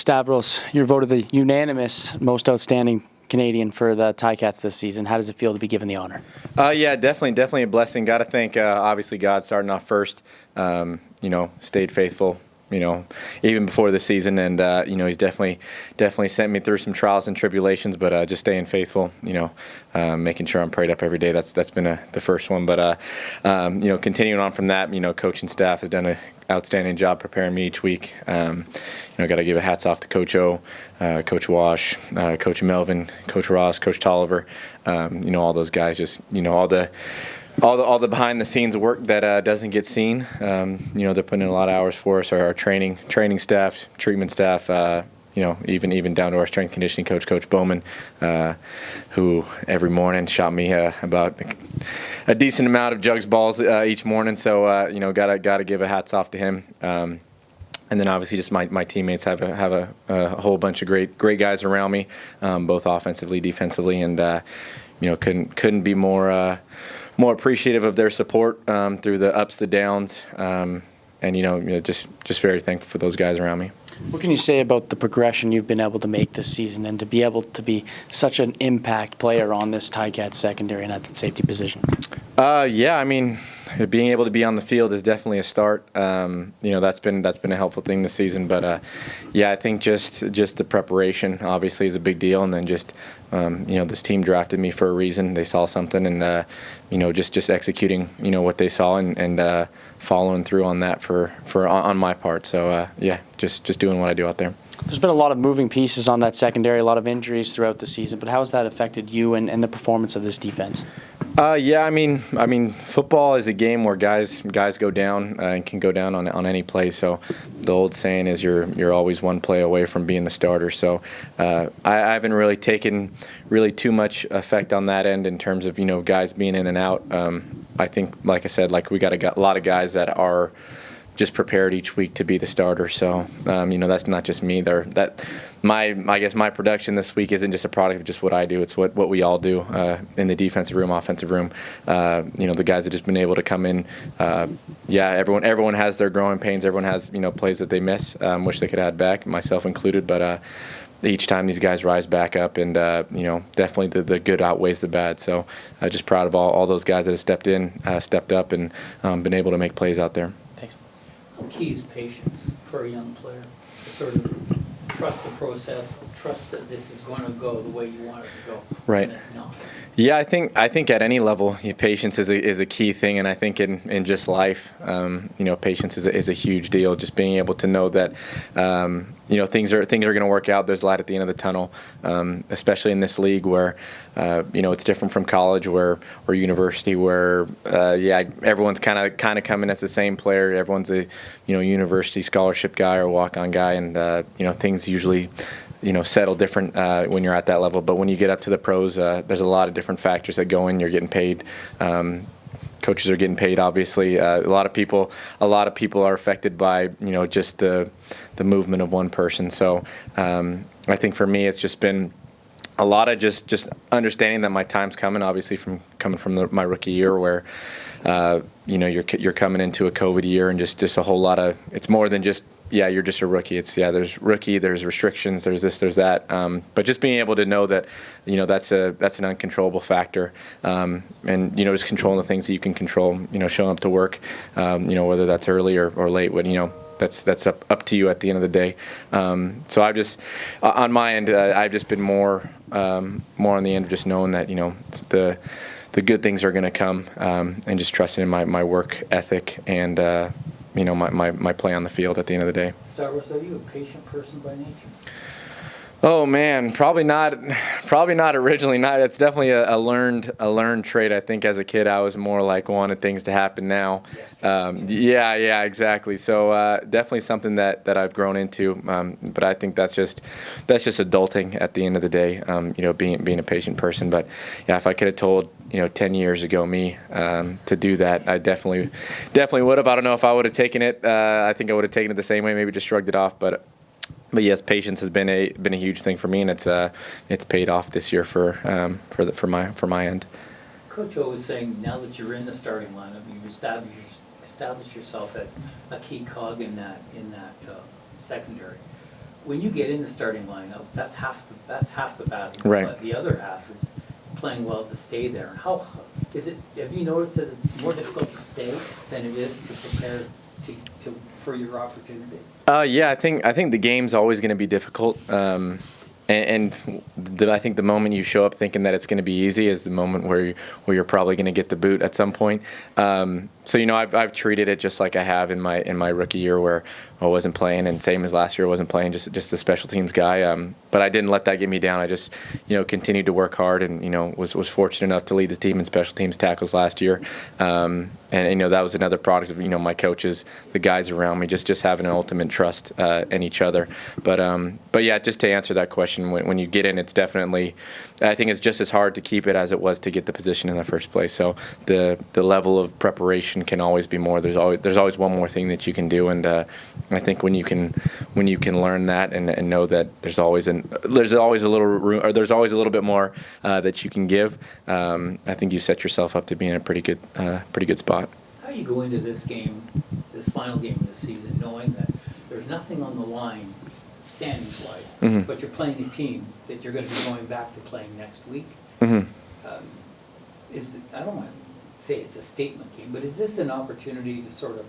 Stavros, you're voted the unanimous most outstanding Canadian for the Ticats this season. How does it feel to be given the honor? Yeah, definitely a blessing. Got to thank, obviously, God starting off first. Stayed faithful, even before the season, and He's definitely sent me through some trials and tribulations, but just staying faithful, making sure I'm prayed up every day. That's been the first one, but continuing on from that, coaching staff has done an outstanding job preparing me each week. Got to give a hats off to Coach O, Coach Wash, Coach Melvin, Coach Ross, Coach Tolliver, all those guys. Just all the behind the scenes work that doesn't get seen. They're putting in a lot of hours for us. Our training staff, treatment staff. Even down to our strength conditioning coach, Coach Bowman, who every morning shot me about a decent amount of jugs balls each morning. So gotta give a hats off to him. And then obviously just my teammates have a whole bunch of great guys around me, both offensively, defensively, and couldn't be more appreciative of their support through the ups, the downs, and just very thankful for those guys around me. What can you say about the progression you've been able to make this season and to be able to be such an impact player on this Ticats secondary and at the safety position? Being able to be on the field is definitely a start. That's been a helpful thing this season. But I think just the preparation obviously is a big deal, and then just this team drafted me for a reason. They saw something, and just executing what they saw and following through on that on my part. So just doing what I do out there. There's been a lot of moving pieces on that secondary, a lot of injuries throughout the season, but how has that affected you and the performance of this defense? Football is a game where guys go down and can go down on any play. So the old saying is you're always one play away from being the starter. So I haven't really taken too much effect on that end in terms of guys being in and out. I think, like I said, we got a lot of guys that are just prepared each week to be the starter. So that's not just me. I guess my production this week isn't just a product of just what I do. It's what we all do in the defensive room, offensive room. The guys have just been able to come in. Everyone has their growing pains. Everyone has plays that they miss. Wish they could add back, myself included. But each time these guys rise back up, and definitely the good outweighs the bad. So just proud of all those guys that have stepped up, and been able to make plays out there. Thanks. How key is patience for a young player to sort of trust the process, trust that this is going to go the way you want it to go, right? And it's not. Yeah, I think at any level, patience is a key thing, and I think in just life, patience is a huge deal. Just being able to know that things are going to work out. There's light at the end of the tunnel, especially in this league where it's different from college or university where everyone's kind of coming as the same player. Everyone's a university scholarship guy or walk-on guy, and things usually settle different when you're at that level. But when you get up to the pros, there's a lot of different factors that go in. You're getting paid. Coaches are getting paid, obviously. A lot of people are affected by just the movement of one person. So I think for me, it's just been a lot of just understanding that my time's coming. Obviously, coming from my rookie year, where you're coming into a COVID year, and just a whole lot of. It's more than just. Yeah, you're just a rookie. There's rookie, there's restrictions, there's this, there's that. But just being able to know that, that's an uncontrollable factor, and just controlling the things that you can control. Showing up to work, whether that's early or late. When that's up to you at the end of the day. So I've just, on my end, I've just been more on the end of just knowing that the good things are going to come, and just trusting in my work ethic and. My play on the field at the end of the day. Stavros, are you a patient person by nature? Oh man, probably not originally. It's definitely a learned trait. I think as a kid I was more like wanted things to happen now. Yes. Exactly. So definitely something that I've grown into. But I think that's just adulting at the end of the day. Being a patient person. But yeah, if I could have told 10 years ago me to do that, I definitely would have. I don't know if I would have taken it. I think I would have taken it the same way, maybe just shrugged it off. But yes, patience has been a huge thing for me, and it's paid off this year for my end. Coach O was saying now that you're in the starting lineup, you've established yourself as a key cog in that secondary. when you get in the starting lineup, that's half the battle. Right. But the other half is playing well to stay there. And how is it? Have you noticed that it's more difficult to stay than it is to prepare for your opportunity? Yeah, I think the game's always going to be difficult. I think the moment you show up thinking that it's going to be easy is the moment where you're probably going to get the boot at some point. So I've treated it just like I have in my rookie year where I wasn't playing, and same as last year I wasn't playing, just a special teams guy. But I didn't let that get me down. I just continued to work hard, and was fortunate enough to lead the team in special teams tackles last year. And that was another product of my coaches, the guys around me, just having an ultimate trust in each other. But yeah, just to answer that question, when you get in, it's definitely, I think it's just as hard to keep it as it was to get the position in the first place. So the level of preparation can always be more. There's always one more thing that you can do, and I think when you can learn that and know that there's always a little room, or there's always a little bit more that you can give. I think you set yourself up to be in a pretty good spot. How do you go into this game, this final game of the season, knowing that there's nothing on the line standings-wise, Mm-hmm. but you're playing a team that you're going to be going back to playing next week? Mm-hmm. I don't want to say it's a statement game, but is this an opportunity to sort of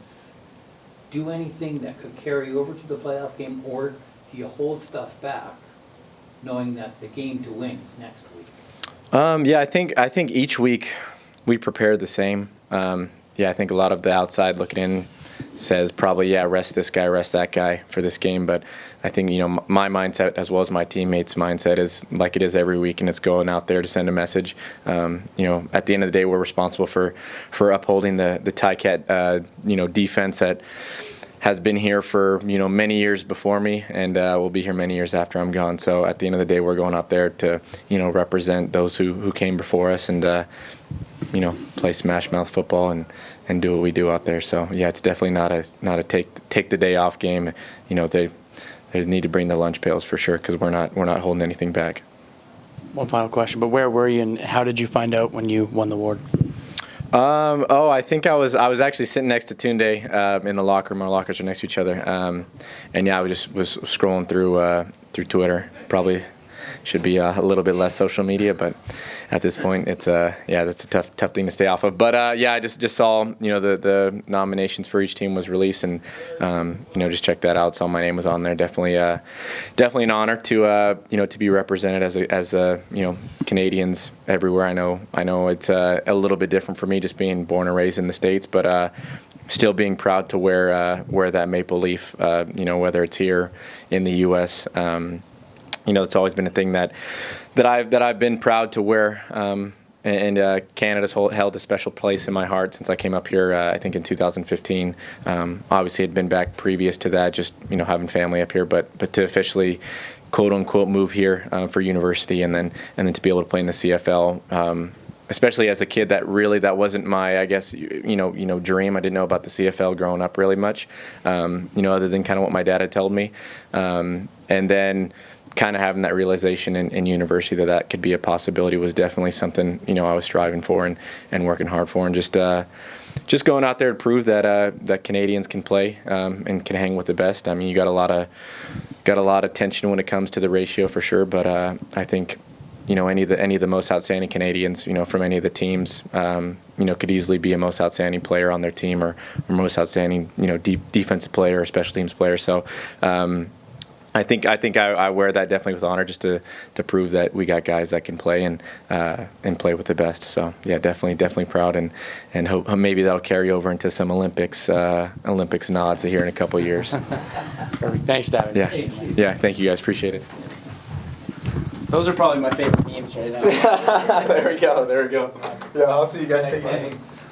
do anything that could carry over to the playoff game, or do you hold stuff back knowing that the game to win is next week? Yeah, I think each week we prepare the same. I think a lot of the outside looking in says probably, rest this guy, rest that guy for this game. But I think, my mindset as well as my teammates' mindset is like it is every week, and it's going out there to send a message. At the end of the day, we're responsible for upholding the Ticat, defense that has been here for, many years before me, and will be here many years after I'm gone. So at the end of the day, we're going out there to, represent those who came before us, and, play smash mouth football and do what we do out there. So yeah, it's definitely not a take the day off game. They need to bring the lunch pails for sure, because we're not holding anything back. One final question, but where were you, and how did you find out when you won the award? I think I was actually sitting next to Tunde in the locker room. Our lockers are next to each other, and yeah, I was scrolling through Twitter. Probably should be a little bit less social media, but at this point, it's that's a tough thing to stay off of. But I just saw the nominations for each team was released, and just checked that out. Saw my name was on there. Definitely an honor to be represented as Canadians everywhere. I know it's a little bit different for me, just being born and raised in the States, but still being proud to wear that maple leaf. Whether it's here in the U.S. It's always been a thing that I've been proud to wear, and Canada's held a special place in my heart since I came up here. I think in 2015. Obviously, had been back previous to that, just having family up here, but to officially, quote unquote, move here for university, and then to be able to play in the CFL. Especially as a kid, that wasn't my, I guess, dream. I didn't know about the CFL growing up really much, other than kind of what my dad had told me, and then kind of having that realization in university that could be a possibility was definitely something I was striving for and working hard for, and just going out there to prove that Canadians can play and can hang with the best. I mean, you got a lot of tension when it comes to the ratio for sure, but I think any of the most outstanding Canadians from any of the teams could easily be a most outstanding player on their team, or most outstanding defensive player or special teams player. So I think I wear that definitely with honor, just to prove that we got guys that can play and play with the best. So yeah, definitely proud, and hope maybe that'll carry over into some Olympics nods here in a couple of years. Perfect. Thanks, David. Yeah. Thank you guys. Appreciate it. Those are probably my favorite memes right now. There we go. Yeah, I'll see you guys. Thanks.